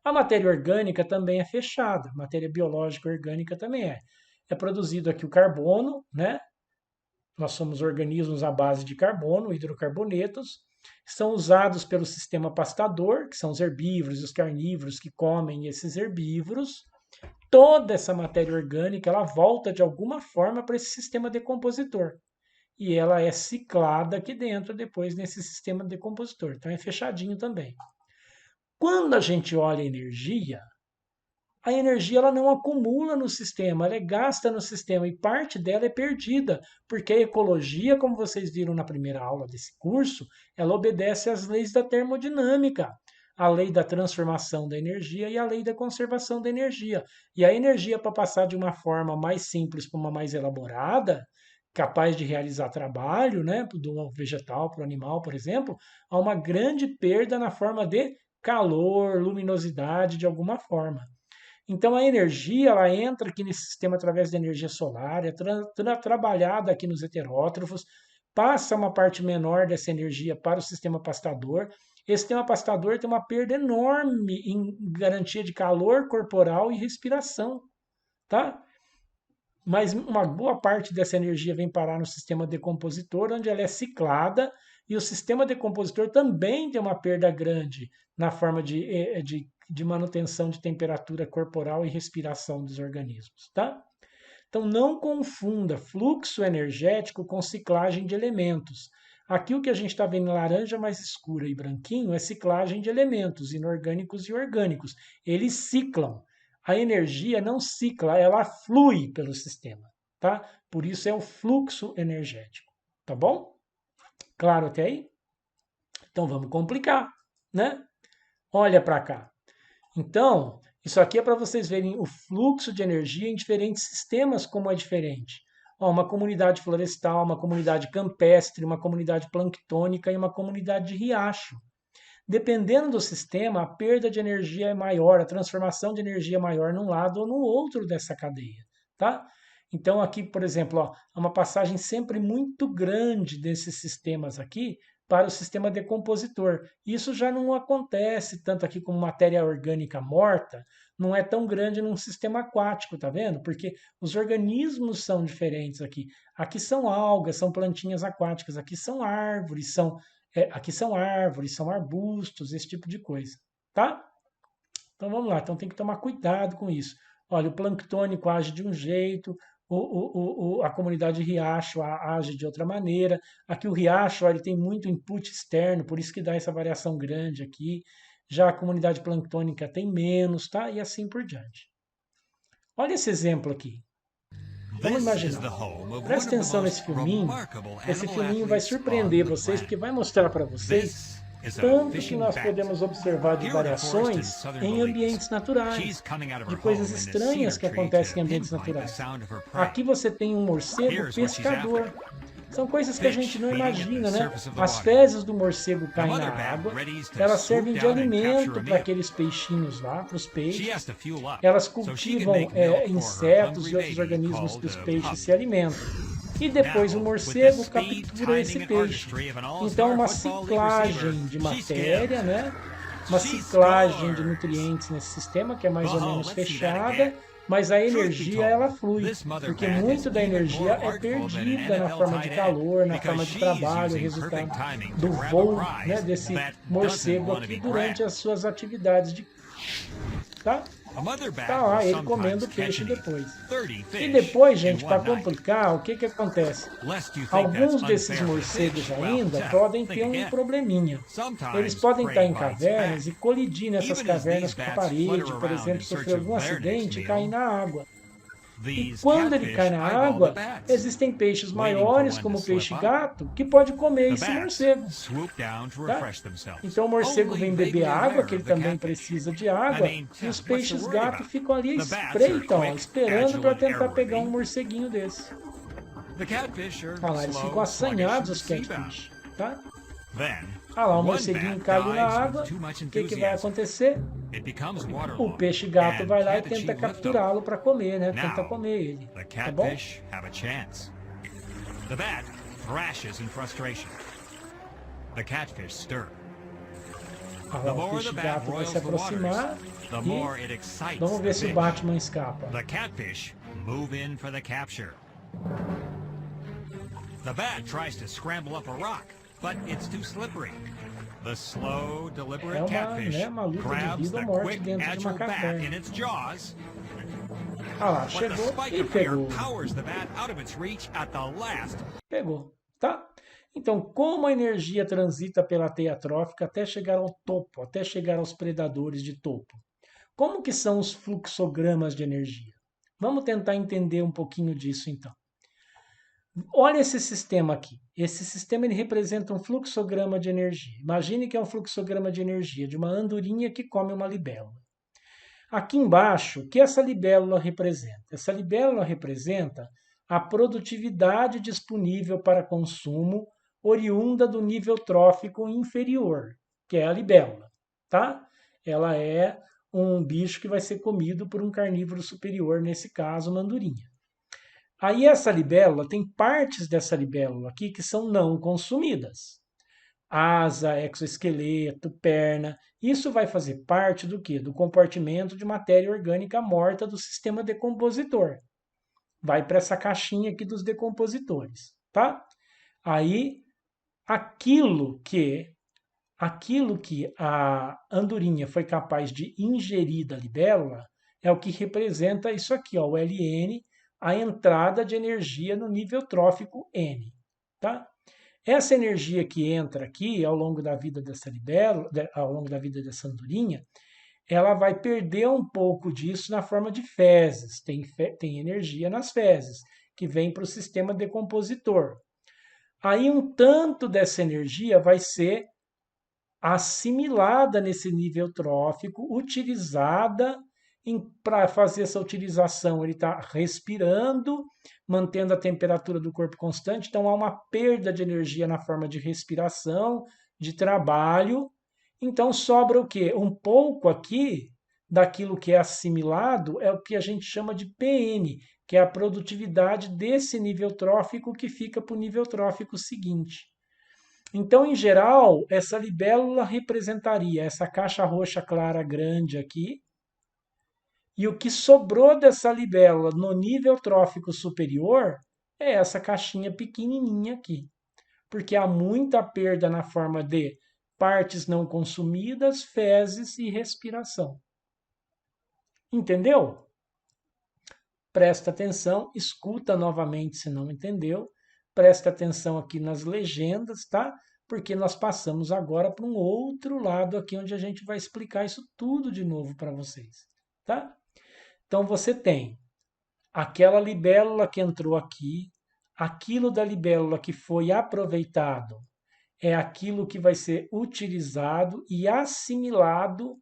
A matéria orgânica também é fechada, a matéria biológica orgânica também é. É produzido aqui o carbono, né? Nós somos organismos à base de carbono, hidrocarbonetos, são usados pelo sistema pastador, que são os herbívoros e os carnívoros que comem esses herbívoros. Toda essa matéria orgânica ela volta de alguma forma para esse sistema decompositor. E ela é ciclada aqui dentro depois nesse sistema decompositor. Então é fechadinho também. Quando a gente olha a energia, a energia ela não acumula no sistema, ela é gasta no sistema e parte dela é perdida, porque a ecologia, como vocês viram na primeira aula desse curso, ela obedece às leis da termodinâmica, a lei da transformação da energia e a lei da conservação da energia. E a energia, para passar de uma forma mais simples para uma mais elaborada, capaz de realizar trabalho, né, do vegetal para o animal, por exemplo, há uma grande perda na forma de calor, luminosidade, de alguma forma. Então a energia ela entra aqui nesse sistema através da energia solar, é trabalhada aqui nos heterótrofos, passa uma parte menor dessa energia para o sistema pastador. Esse sistema pastador tem uma perda enorme em garantia de calor corporal e respiração, tá? Mas uma boa parte dessa energia vem parar no sistema decompositor, onde ela é ciclada, e o sistema decompositor também tem uma perda grande na forma de manutenção de temperatura corporal e respiração dos organismos, tá? Então não confunda fluxo energético com ciclagem de elementos. Aqui o que a gente está vendo em laranja mais escura e branquinho é ciclagem de elementos inorgânicos e orgânicos. Eles ciclam. A energia não cicla, ela flui pelo sistema, tá? Por isso é o fluxo energético, tá bom? Claro até aí? Então vamos complicar, né? Olha para cá. Então, isso aqui é para vocês verem o fluxo de energia em diferentes sistemas, como é diferente. Ó, uma comunidade florestal, uma comunidade campestre, uma comunidade planctônica e uma comunidade de riacho. Dependendo do sistema, a perda de energia é maior, a transformação de energia é maior num lado ou no outro dessa cadeia, tá? Então aqui, por exemplo, ó, há uma passagem sempre muito grande desses sistemas aqui para o sistema decompositor. Isso já não acontece tanto aqui como matéria orgânica morta, não é tão grande num sistema aquático, tá vendo? Porque os organismos são diferentes aqui. Aqui são algas, são plantinhas aquáticas, aqui são árvores, são arbustos, esse tipo de coisa, tá? Então vamos lá, então tem que tomar cuidado com isso. Olha, o planctônico age de um jeito, a comunidade riacho age de outra maneira. Aqui o riacho, ele tem muito input externo, por isso que dá essa variação grande aqui. Já a comunidade planctônica tem menos, tá? E assim por diante. Olha esse exemplo aqui. Vamos imaginar. Presta atenção nesse filminho. Esse filminho vai surpreender vocês, porque vai mostrar para vocês tanto que nós podemos observar de variações em ambientes naturais, de coisas estranhas que acontecem em ambientes naturais. Aqui você tem um morcego pescador. São coisas que a gente não imagina, né? As fezes do morcego caem na água, elas servem de alimento para aqueles peixinhos lá, para os peixes. Elas cultivam insetos e outros organismos que os peixes se alimentam. E depois o morcego captura esse peixe. Então, uma ciclagem de matéria, né? Uma ciclagem de nutrientes nesse sistema, que é mais ou menos fechada, mas a energia ela flui, porque muito da energia é perdida na forma de calor, na forma de trabalho, resultado do voo, né, desse morcego aqui durante as suas atividades de... Tá? Tá lá ele comendo peixe depois. E depois, gente, para complicar, o que que acontece? Alguns desses morcegos ainda podem ter um probleminha. Eles podem estar em cavernas e colidir nessas cavernas com a parede, por exemplo, sofrer algum acidente e cair na água. E quando ele cai na água, existem peixes maiores, como o peixe-gato, que pode comer esse morcego. Tá? Então o morcego vem beber água, que ele também precisa de água, e os peixes-gato ficam ali espreitam, esperando para tentar pegar um morceguinho desse. Ah lá, eles ficam assanhados, os catfish. Tá? Ah lá, o morceguinho caiu na água, o que que vai acontecer? O peixe-gato vai lá e tenta capturá-lo para comer, né? Tenta comer ele, tá bom? The bat thrashes in frustration. The catfish stir. Ah lá, o peixe-gato vai se aproximar e vamos ver se o Batman escapa. The catfish move in for the capture. The bat tries to scramble up a rock, but it's too slippery. The slow, deliberate catfish grabs the quick, agile bat in its jaws. Ah lá, chegou e pegou. Pegou, tá? Então, como a energia transita pela teia trófica até chegar ao topo, até chegar aos predadores de topo? Como que são os fluxogramas de energia? Vamos tentar entender um pouquinho disso então. Olha esse sistema aqui. Esse sistema ele representa um fluxograma de energia. Imagine que é um fluxograma de energia de uma andorinha que come uma libélula. Aqui embaixo, o que essa libélula representa? Essa libélula representa a produtividade disponível para consumo oriunda do nível trófico inferior, que é a libélula, tá? Ela é um bicho que vai ser comido por um carnívoro superior, nesse caso, uma andorinha. Aí essa libélula, tem partes dessa libélula aqui que são não consumidas. Asa, exoesqueleto, perna. Isso vai fazer parte do quê? Do compartimento de matéria orgânica morta do sistema decompositor. Vai para essa caixinha aqui dos decompositores, tá? Aí, aquilo que a andorinha foi capaz de ingerir da libélula é o que representa isso aqui, ó, o Ln, a entrada de energia no nível trófico N, tá? Essa energia que entra aqui ao longo da vida dessa libélula, ao longo da vida dessa andorinha, ela vai perder um pouco disso na forma de fezes. Tem energia nas fezes, que vem para o sistema decompositor. Aí um tanto dessa energia vai ser assimilada nesse nível trófico, utilizada para fazer essa utilização. Ele está respirando, mantendo a temperatura do corpo constante, então há uma perda de energia na forma de respiração, de trabalho. Então sobra o quê? Um pouco aqui daquilo que é assimilado é o que a gente chama de PN, que é a produtividade desse nível trófico que fica para o nível trófico seguinte. Então, em geral, essa libélula representaria essa caixa roxa clara grande aqui, e o que sobrou dessa libélula no nível trófico superior é essa caixinha pequenininha aqui, porque há muita perda na forma de partes não consumidas, fezes e respiração. Entendeu? Presta atenção, escuta novamente se não entendeu. Presta atenção aqui nas legendas, tá? Porque nós passamos agora para um outro lado aqui, onde a gente vai explicar isso tudo de novo para vocês, tá? Então você tem aquela libélula que entrou aqui, aquilo da libélula que foi aproveitado é aquilo que vai ser utilizado e assimilado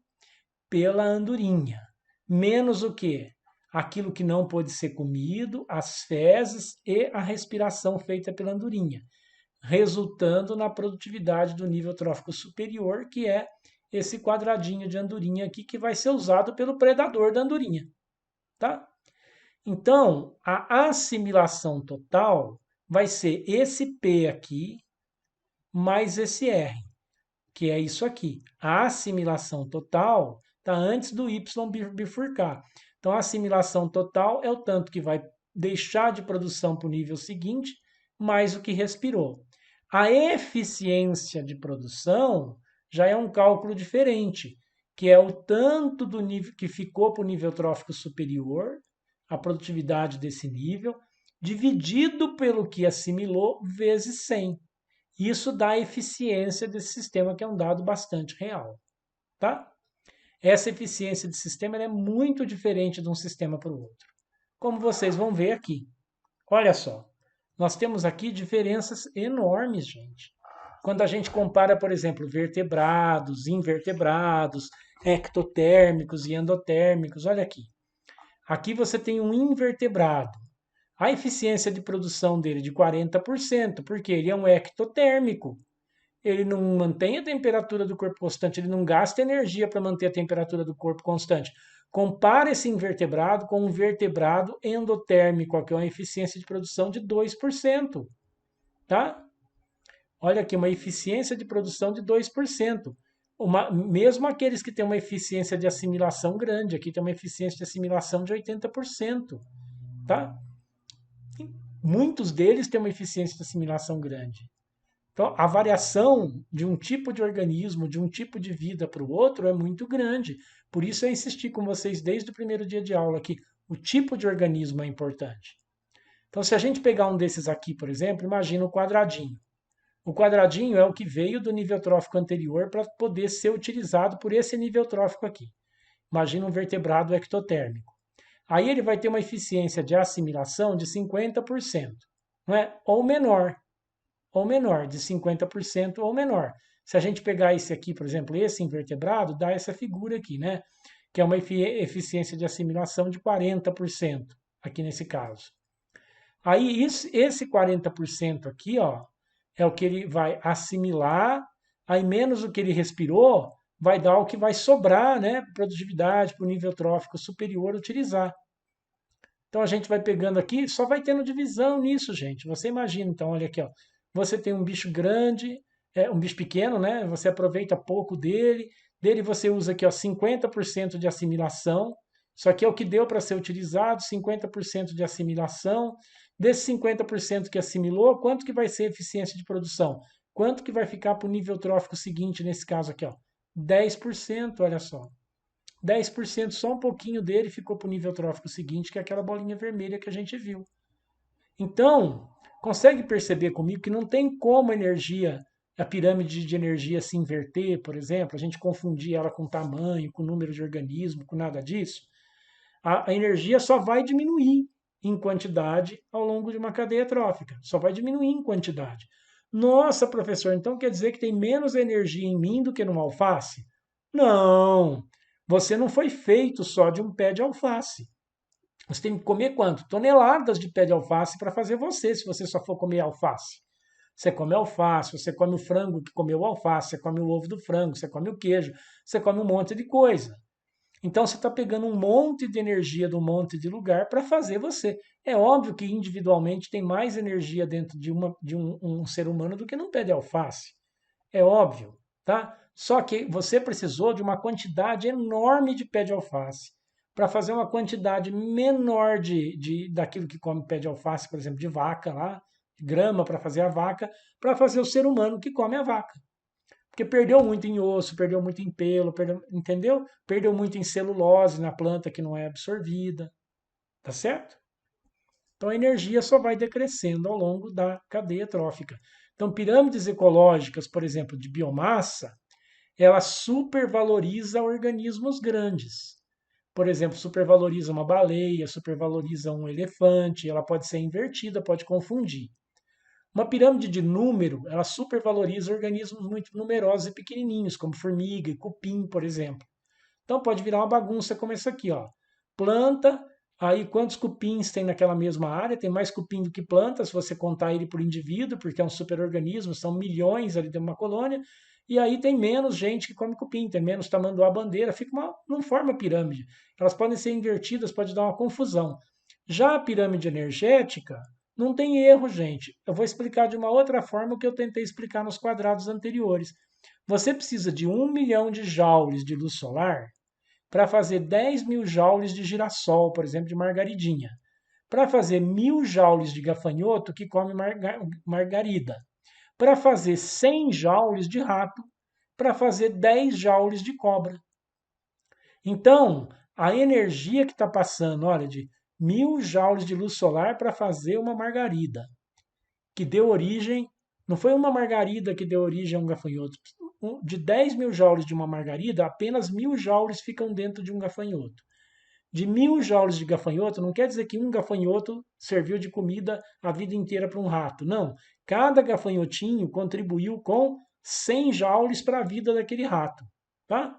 pela andorinha. Menos o quê? Aquilo que não pôde ser comido, as fezes e a respiração feita pela andorinha, resultando na produtividade do nível trófico superior, que é esse quadradinho de andorinha aqui, que vai ser usado pelo predador da andorinha, tá? Então, a assimilação total vai ser esse P aqui, mais esse R, que é isso aqui. A assimilação total está antes do Y bifurcar. Então, a assimilação total é o tanto que vai deixar de produção para o nível seguinte, mais o que respirou. A eficiência de produção já é um cálculo diferente, que é o tanto do nível que ficou para o nível trófico superior, a produtividade desse nível, dividido pelo que assimilou, vezes 100. Isso dá a eficiência desse sistema, que é um dado bastante real, tá? Essa eficiência de sistema é muito diferente de um sistema para o outro. Como vocês vão ver aqui. Olha só, nós temos aqui diferenças enormes, gente. Quando a gente compara, por exemplo, vertebrados, invertebrados, ectotérmicos e endotérmicos, olha aqui. Aqui você tem um invertebrado. A eficiência de produção dele é de 40%, porque ele é um ectotérmico. Ele não mantém a temperatura do corpo constante, ele não gasta energia para manter a temperatura do corpo constante. Compara esse invertebrado com um vertebrado endotérmico, que é uma eficiência de produção de 2%. Tá? Olha aqui, uma eficiência de produção de 2%. Mesmo aqueles que têm uma eficiência de assimilação grande, aqui tem uma eficiência de assimilação de 80%. Tá? Muitos deles têm uma eficiência de assimilação grande. Então, a variação de um tipo de organismo, de um tipo de vida para o outro é muito grande. Por isso eu insisti com vocês desde o primeiro dia de aula que o tipo de organismo é importante. Então, se a gente pegar um desses aqui, por exemplo, imagina o quadradinho. O quadradinho é o que veio do nível trófico anterior para poder ser utilizado por esse nível trófico aqui. Imagina um vertebrado ectotérmico. Aí ele vai ter uma eficiência de assimilação de 50%, não é? Ou menor, de 50% ou menor. Se a gente pegar esse aqui, por exemplo, esse invertebrado, dá essa figura aqui, né? Que é uma eficiência de assimilação de 40%, aqui nesse caso. Aí esse 40% aqui, ó, é o que ele vai assimilar, aí menos o que ele respirou, vai dar o que vai sobrar, né? Produtividade para o nível trófico superior utilizar. Então a gente vai pegando aqui, só vai tendo divisão nisso, gente. Você imagina, então, olha aqui, ó. Você tem um bicho grande, um bicho pequeno, né? Você aproveita pouco dele, você usa aqui, ó, 50% de assimilação. Isso aqui é o que deu para ser utilizado, 50% de assimilação. Desse 50% que assimilou, quanto que vai ser a eficiência de produção? Quanto que vai ficar para o nível trófico seguinte, nesse caso aqui, ó? 10%, olha só. 10%, só um pouquinho dele ficou para o nível trófico seguinte, que é aquela bolinha vermelha que a gente viu. Então, consegue perceber comigo que não tem como a pirâmide de energia se inverter, por exemplo, a gente confundir ela com tamanho, com número de organismo, com nada disso. A energia só vai diminuir em quantidade ao longo de uma cadeia trófica, só vai diminuir em quantidade. Nossa, professor, então quer dizer que tem menos energia em mim do que no alface? Não! Você não foi feito só de um pé de alface. Você tem que comer quanto? Toneladas de pé de alface para fazer você, se você só for comer alface. Você come alface, você come o frango que comeu o alface, você come o ovo do frango, você come o queijo, você come um monte de coisa. Então você está pegando um monte de energia de um monte de lugar para fazer você. É óbvio que individualmente tem mais energia dentro de um ser humano do que num pé de alface. É óbvio, tá? Só que você precisou de uma quantidade enorme de pé de alface para fazer uma quantidade menor daquilo que come pé de alface, por exemplo, de vaca lá, grama para fazer a vaca, para fazer o ser humano que come a vaca. Porque perdeu muito em osso, perdeu muito em pelo, entendeu? Perdeu muito em celulose na planta que não é absorvida, tá certo? Então a energia só vai decrescendo ao longo da cadeia trófica. Então pirâmides ecológicas, por exemplo, de biomassa, ela supervaloriza organismos grandes. Por exemplo, supervaloriza uma baleia, supervaloriza um elefante, ela pode ser invertida, pode confundir. Uma pirâmide de número, ela supervaloriza organismos muito numerosos e pequenininhos, como formiga e cupim, por exemplo. Então pode virar uma bagunça como essa aqui, ó. Planta, aí quantos cupins tem naquela mesma área? Tem mais cupim do que planta, se você contar ele por indivíduo, porque é um superorganismo, são milhões ali de uma colônia. E aí tem menos gente que come cupim, tem menos tamanduá-bandeira, não forma pirâmide. Elas podem ser invertidas, pode dar uma confusão. Já a pirâmide energética, não tem erro, gente. Eu vou explicar de uma outra forma o que eu tentei explicar nos quadrados anteriores. Você precisa de 1 milhão de joules de luz solar para fazer 10 mil joules de girassol, por exemplo, de margaridinha. Para fazer 1.000 joules de gafanhoto que come margarida. Para fazer 100 joules de rato. Para fazer 10 joules de cobra. Então, a energia que está passando, olha, de 1.000 joules de luz solar para fazer uma margarida, que deu origem, não foi uma margarida que deu origem a um gafanhoto. De 10 mil joules de uma margarida, apenas 1.000 joules ficam dentro de um gafanhoto. De 1.000 joules de gafanhoto, não quer dizer que um gafanhoto serviu de comida a vida inteira para um rato. Não. Cada gafanhotinho contribuiu com 100 joules para a vida daquele rato. Tá?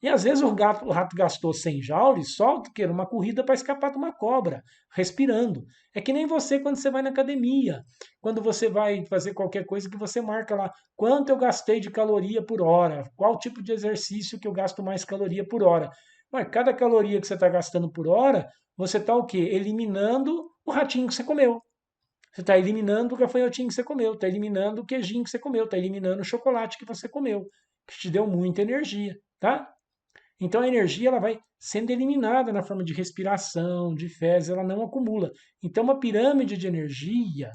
E às vezes o rato gastou 100 joules só uma corrida para escapar de uma cobra, respirando. É que nem você quando você vai na academia, quando você vai fazer qualquer coisa que você marca lá, quanto eu gastei de caloria por hora, qual tipo de exercício que eu gasto mais caloria por hora. Mas cada caloria que você está gastando por hora, você está o quê? Eliminando o ratinho que você comeu. Você está eliminando o gafanhotinho que você comeu, está eliminando o queijinho que você comeu, está eliminando o chocolate que você comeu, que te deu muita energia, tá? Então a energia ela vai sendo eliminada na forma de respiração, de fezes, ela não acumula. Então uma pirâmide de energia,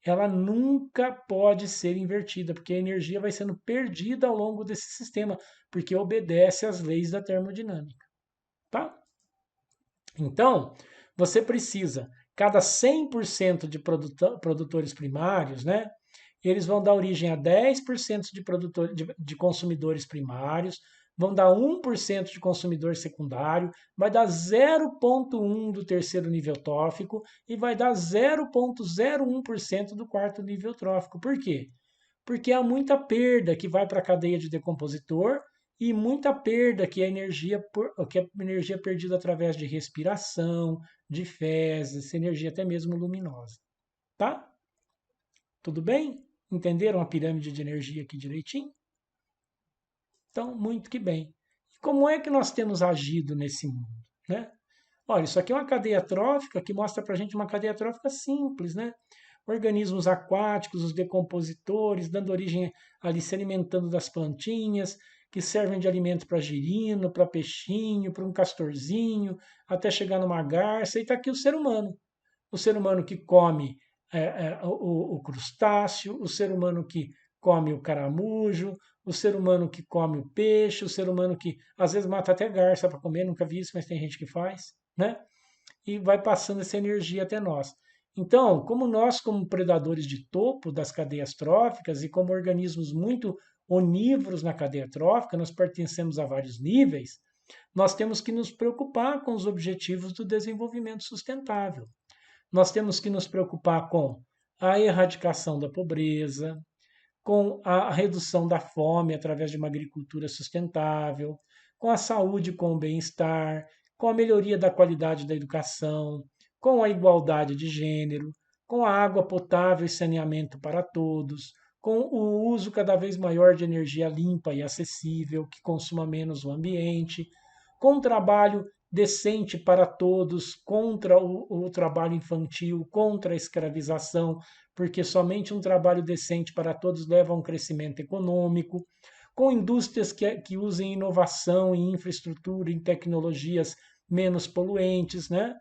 ela nunca pode ser invertida, porque a energia vai sendo perdida ao longo desse sistema, porque obedece às leis da termodinâmica. Tá? Então, você precisa, cada 100% de produtores primários, né, eles vão dar origem a 10% de consumidores primários, vão dar 1% de consumidor secundário, vai dar 0,1% do terceiro nível trófico e vai dar 0,01% do quarto nível trófico. Por quê? Porque há muita perda que vai para a cadeia de decompositor e muita perda que é energia perdida através de respiração, de fezes, energia até mesmo luminosa. Tá? Tudo bem? Entenderam a pirâmide de energia aqui direitinho? Então, muito que bem. E como é que nós temos agido nesse mundo? Né? Olha, isso aqui é uma cadeia trófica que mostra para a gente uma cadeia trófica simples, né? Organismos aquáticos, os decompositores, dando origem ali, se alimentando das plantinhas, que servem de alimento para girino, para peixinho, para um castorzinho, até chegar numa garça. E está aqui o ser humano. O ser humano que come o crustáceo, o ser humano que come o caramujo, o ser humano que come o peixe, o ser humano que às vezes mata até garça para comer, nunca vi isso, mas tem gente que faz, né? E vai passando essa energia até nós. Então, como nós, como predadores de topo das cadeias tróficas e como organismos muito onívoros na cadeia trófica, nós pertencemos a vários níveis, nós temos que nos preocupar com os objetivos do desenvolvimento sustentável. Nós temos que nos preocupar com a erradicação da pobreza, com a redução da fome através de uma agricultura sustentável, com a saúde, com o bem-estar, com a melhoria da qualidade da educação, com a igualdade de gênero, com a água potável e saneamento para todos, com o uso cada vez maior de energia limpa e acessível, que consuma menos o ambiente, com um trabalho decente para todos, contra o trabalho infantil, contra a escravização, porque somente um trabalho decente para todos leva a um crescimento econômico, com indústrias que usem inovação em infraestrutura, em tecnologias menos poluentes, né?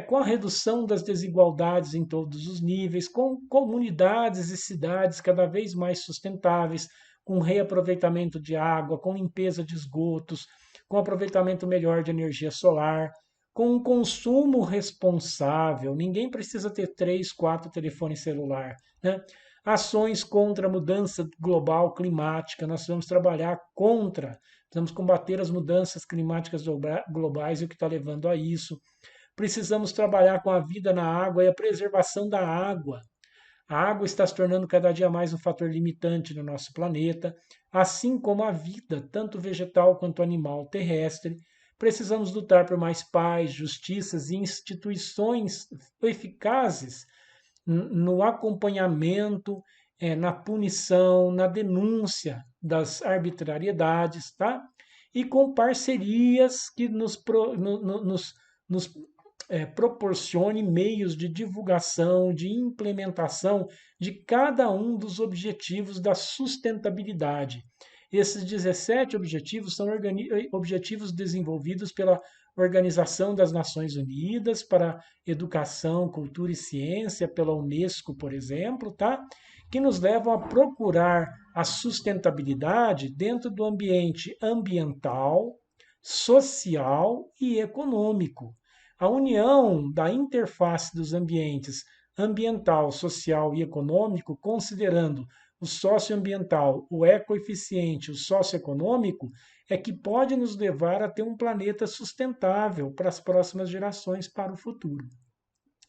Com a redução das desigualdades em todos os níveis, com comunidades e cidades cada vez mais sustentáveis, com reaproveitamento de água, com limpeza de esgotos, com aproveitamento melhor de energia solar, com um consumo responsável. Ninguém precisa ter 3, 4 telefones celular, né? Ações contra a mudança global climática. Nós vamos trabalhar contra, vamos combater as mudanças climáticas globais e o que está levando a isso. Precisamos trabalhar com a vida na água e a preservação da água. A água está se tornando cada dia mais um fator limitante no nosso planeta, assim como a vida, tanto vegetal quanto animal terrestre. Precisamos lutar por mais paz, justiças e instituições eficazes no acompanhamento, na punição, na denúncia das arbitrariedades, tá? E com parcerias que nos proporcione meios de divulgação, de implementação de cada um dos objetivos da sustentabilidade. Esses 17 objetivos são objetivos desenvolvidos pela Organização das Nações Unidas para Educação, Cultura e Ciência, pela Unesco, por exemplo, tá? Que nos levam a procurar a sustentabilidade dentro do ambiente ambiental, social e econômico. A união da interface dos ambientes ambiental, social e econômico, considerando o socioambiental, o ecoeficiente, o socioeconômico, é que pode nos levar a ter um planeta sustentável para as próximas gerações, para o futuro.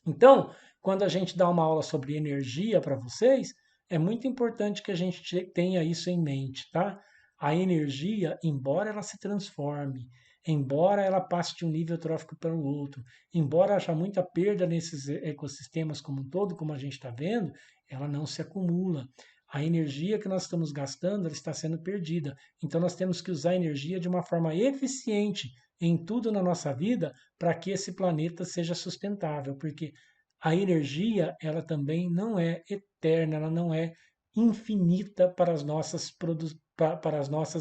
Então, quando a gente dá uma aula sobre energia para vocês, é muito importante que a gente tenha isso em mente, tá? A energia, embora ela se transforme, embora ela passe de um nível trófico para o outro, embora haja muita perda nesses ecossistemas como um todo, como a gente está vendo, ela não se acumula. A energia que nós estamos gastando, ela está sendo perdida. Então nós temos que usar a energia de uma forma eficiente em tudo na nossa vida para que esse planeta seja sustentável, porque a energia, ela também não é eterna, ela não é infinita para as nossas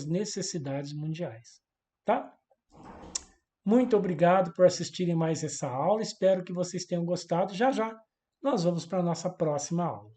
necessidades mundiais, tá? Muito obrigado por assistirem mais essa aula. Espero que vocês tenham gostado. Já já nós vamos para a nossa próxima aula.